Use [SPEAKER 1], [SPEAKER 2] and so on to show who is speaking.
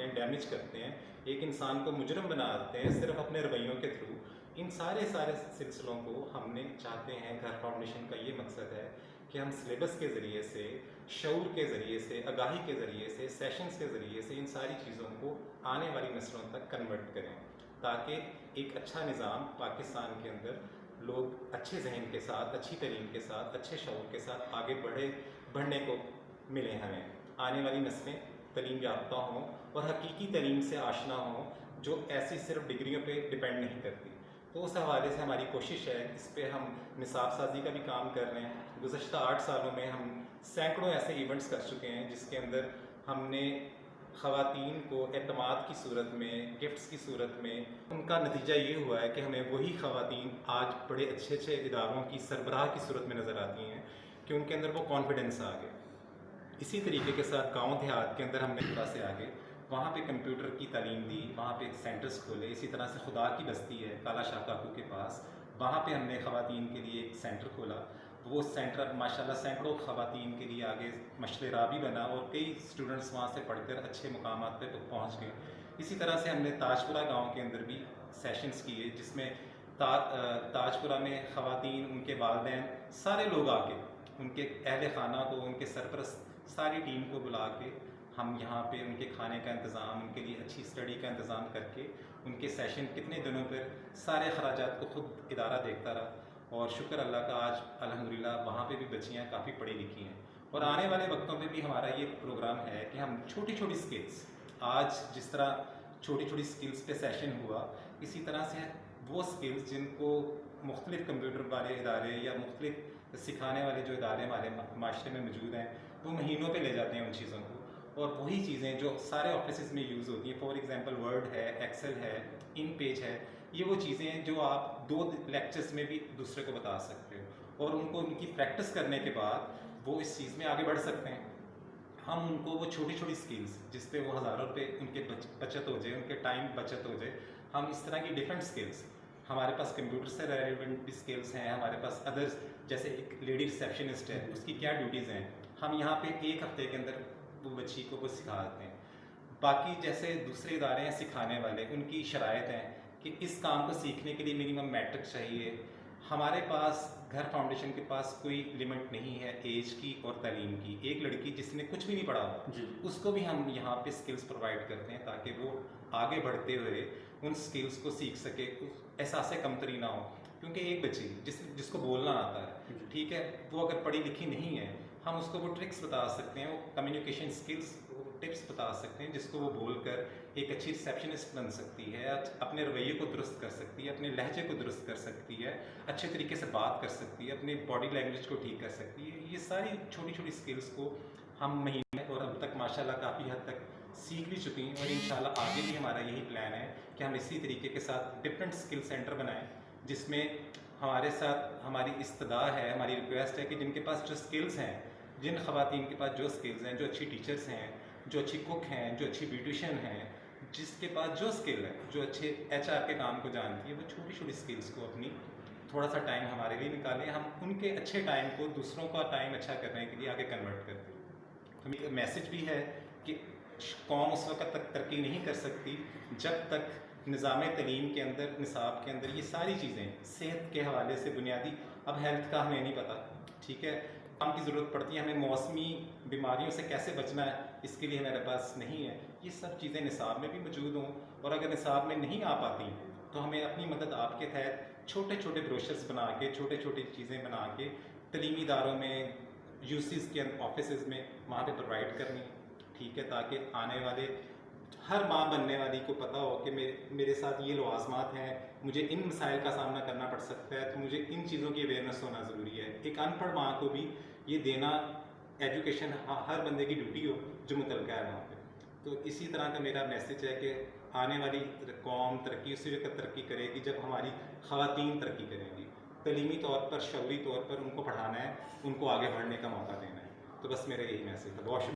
[SPEAKER 1] کرتے ہیں, ڈیمیج کرتے ہیں, ایک انسان کو مجرم بنا دیتے ہیں صرف اپنے رویوں کے تھرو. ان سارے سلسلوں کو ہم نے چاہتے ہیں, گھر فاؤنڈیشن کا یہ مقصد ہے کہ ہم سلیبس کے ذریعے سے, شعور کے ذریعے سے, آگاہی کے ذریعے سے, سیشنز کے ذریعے سے ان ساری چیزوں کو آنے والی نسلوں تک کنورٹ کریں, تاکہ ایک اچھا نظام پاکستان کے اندر لوگ اچھے ذہن کے ساتھ, اچھی تعلیم کے ساتھ, اچھے شعور کے ساتھ آگے بڑھنے کو ملیں. ہمیں آنے والی نسلیں تعلیم یافتہ ہوں اور حقیقی تعلیم سے آشنا ہوں, جو ایسی صرف ڈگریوں پہ ڈپینڈ نہیں کرتی. تو اس حوالے سے ہماری کوشش ہے, اس پہ ہم نصاب سازی کا بھی کام کر رہے ہیں. گزشتہ 8 سالوں میں ہم سینکڑوں ایسے ایونٹس کر چکے ہیں جس کے اندر ہم نے خواتین کو اعتماد کی صورت میں, گفٹس کی صورت میں, ان کا نتیجہ یہ ہوا ہے کہ ہمیں وہی خواتین آج بڑے اچھے اچھے اداروں کی سربراہ کی صورت میں نظر آتی ہیں کہ ان کے اندر وہ کانفیڈنس آ گیا. اسی طریقے کے ساتھ گاؤں دیہات کے اندر ہم نے خدا سے آگے وہاں پہ کمپیوٹر کی تعلیم دی, وہاں پہ سینٹرز کھولے. اسی طرح سے خدا کی بستی ہے کالا شاہ کاکو کے پاس, وہاں پہ ہم نے خواتین کے لیے ایک سینٹر کھولا. وہ سینٹر ماشاءاللہ سینکڑوں خواتین کے لیے آگے مشعل راہ بھی بنا اور کئی اسٹوڈنٹس وہاں سے پڑھ کر اچھے مقامات پہ پہنچ گئے. اسی طرح سے ہم نے تاج پورہ گاؤں کے اندر بھی سیشنز کیے, جس میں تاج پورہ میں خواتین, ان کے والدین, سارے لوگ آ کے, ان کے اہل خانہ کو, ان کے سرپرست ساری ٹیم کو بلا کے ہم یہاں پہ ان کے کھانے کا انتظام, ان کے لیے اچھی اسٹڈی کا انتظام کر کے ان کے سیشن کتنے دنوں پر سارے اخراجات کو خود ادارہ دیکھتا رہا. اور شکر اللہ کا آج الحمدللہ وہاں پہ بھی بچیاں کافی پڑھی لکھی ہیں. اور آنے والے وقتوں میں بھی ہمارا یہ پروگرام ہے کہ ہم چھوٹی چھوٹی سکلز, آج جس طرح چھوٹی چھوٹی سکلز پہ سیشن ہوا, اسی طرح سے وہ سکلز جن کو مختلف کمپیوٹر والے ادارے یا مختلف سکھانے والے جو ادارے ہمارے معاشرے میں موجود ہیں, وہ مہینوں پہ لے جاتے ہیں ان چیزوں کو, اور وہی چیزیں جو سارے آفیسز میں یوز ہوتی ہیں, فار ایگزامپل ورڈ ہے, ایکسل ہے, ان پیج ہے, یہ وہ چیزیں ہیں جو آپ 2 لیکچرز میں بھی دوسرے کو بتا سکتے ہو, اور ان کو ان کی پریکٹس کرنے کے بعد وہ اس چیز میں آگے بڑھ سکتے ہیں. ہم ان کو وہ چھوٹی چھوٹی سکلز جس پہ وہ ہزاروں روپے ان کے بچت ہو جائے, ان کے ٹائم بچت ہو جائے, ہم اس طرح کی ڈفرینٹ سکلز, ہمارے پاس کمپیوٹر سے ریلیونٹ بھی سکلز ہیں, ہمارے پاس ادرس جیسے ایک لیڈی ریسیپشنسٹ ہے, اس کی کیا ڈیوٹیز ہیں, ہم یہاں پہ 1 ہفتے کے اندر وہ بچی کو وہ سکھا دیتے ہیں. باقی جیسے دوسرے ادارے ہیں سکھانے والے, ان کی شرائط ہیں کہ اس کام کو سیکھنے کے لیے منیمم میٹرک چاہیے. ہمارے پاس گھر فاؤنڈیشن کے پاس کوئی لمٹ نہیں ہے ایج کی اور تعلیم کی. ایک لڑکی جس نے کچھ بھی نہیں پڑھا اس کو بھی ہم یہاں پہ سکلز پرووائڈ کرتے ہیں تاکہ وہ آگے بڑھتے ہوئے ان سکلز کو سیکھ سکے, احساس کمتری نہ ہو. کیونکہ ایک بچی جس کو بولنا آتا ہے, ٹھیک ہے, وہ اگر پڑھی لکھی نہیں ہے, ہم اس کو وہ ٹرکس بتا سکتے ہیں, وہ کمیونیکیشن سکلز ٹپس بتا سکتے ہیں جس کو وہ بول کر ایک اچھی ریسیپشنسٹ بن سکتی ہے, اپنے رویے کو درست کر سکتی ہے, اپنے لہجے کو درست کر سکتی ہے, اچھے طریقے سے بات کر سکتی ہے, اپنے باڈی لینگویج کو ٹھیک کر سکتی ہے. یہ ساری چھوٹی چھوٹی سکلز کو ہم مہینے اور اب تک ماشاءاللہ کافی حد تک سیکھ بھی چکی ہیں, اور انشاءاللہ آگے بھی ہمارا یہی پلان ہے کہ ہم اسی طریقے کے ساتھ ڈفرینٹ سکل سینٹر بنائیں, جس میں ہمارے ساتھ ہماری استدعا ہے, ہماری ریکویسٹ ہے کہ جن کے پاس جو سکلز ہیں, جن خواتین کے پاس جو سکلز ہیں, جو اچھی ٹیچرز ہیں, جو اچھی کک ہیں, جو اچھی بیوٹیشین ہیں, جس کے پاس جو سکل ہے, جو اچھے HR کے کام کو جانتی ہے, وہ چھوٹی چھوٹی سکلز کو اپنی تھوڑا سا ٹائم ہمارے لیے نکالیں, ہم ان کے اچھے ٹائم کو دوسروں کا ٹائم اچھا کرنے کے لیے آگے کنورٹ کرتے ہیں. تو میسج بھی ہے کہ قوم اس وقت تک ترقی نہیں کر سکتی جب تک نظام تعلیم کے اندر, نصاب کے اندر یہ ساری چیزیں صحت کے حوالے سے بنیادی, اب ہیلتھ کا ہمیں نہیں پتہ, ٹھیک ہے, کام کی ضرورت پڑتی ہے, ہمیں موسمی بیماریوں سے کیسے بچنا ہے اس کے لیے ہمارے پاس نہیں ہے. یہ سب چیزیں نصاب میں بھی موجود ہوں, اور اگر نصاب میں نہیں آ پاتی تو ہمیں اپنی مدد آپ کے تحت چھوٹے چھوٹے بروشرز بنا کے, چھوٹے چھوٹی چیزیں بنا کے تعلیمی اداروں میں, UCs کے آفیسز میں وہاں پہ پرووائڈ کرنی, ٹھیک ہے, تاکہ آنے والے ہر ماں بننے والی کو پتہ ہو کہ میرے ساتھ یہ لوازمات ہیں, مجھے ان مسائل کا سامنا کرنا پڑ سکتا ہے, تو مجھے ان چیزوں کی اویئرنیس ہونا ضروری ہے. ایک ان پڑھ ماں کو بھی یہ دینا, ایجوکیشن ہر بندے کی ڈیوٹی ہو جو متعلقہ ہے وہاں پہ. تو اسی طرح کا میرا میسج ہے کہ آنے والی قوم ترقی اسی وقت ترقی کرے گی جب ہماری خواتین ترقی کریں گی. تعلیمی طور پر, شعوری طور پر ان کو پڑھانا ہے, ان کو آگے بڑھنے کا موقع دینا ہے. تو بس میرا یہی میسج تھا. بہت شکریہ.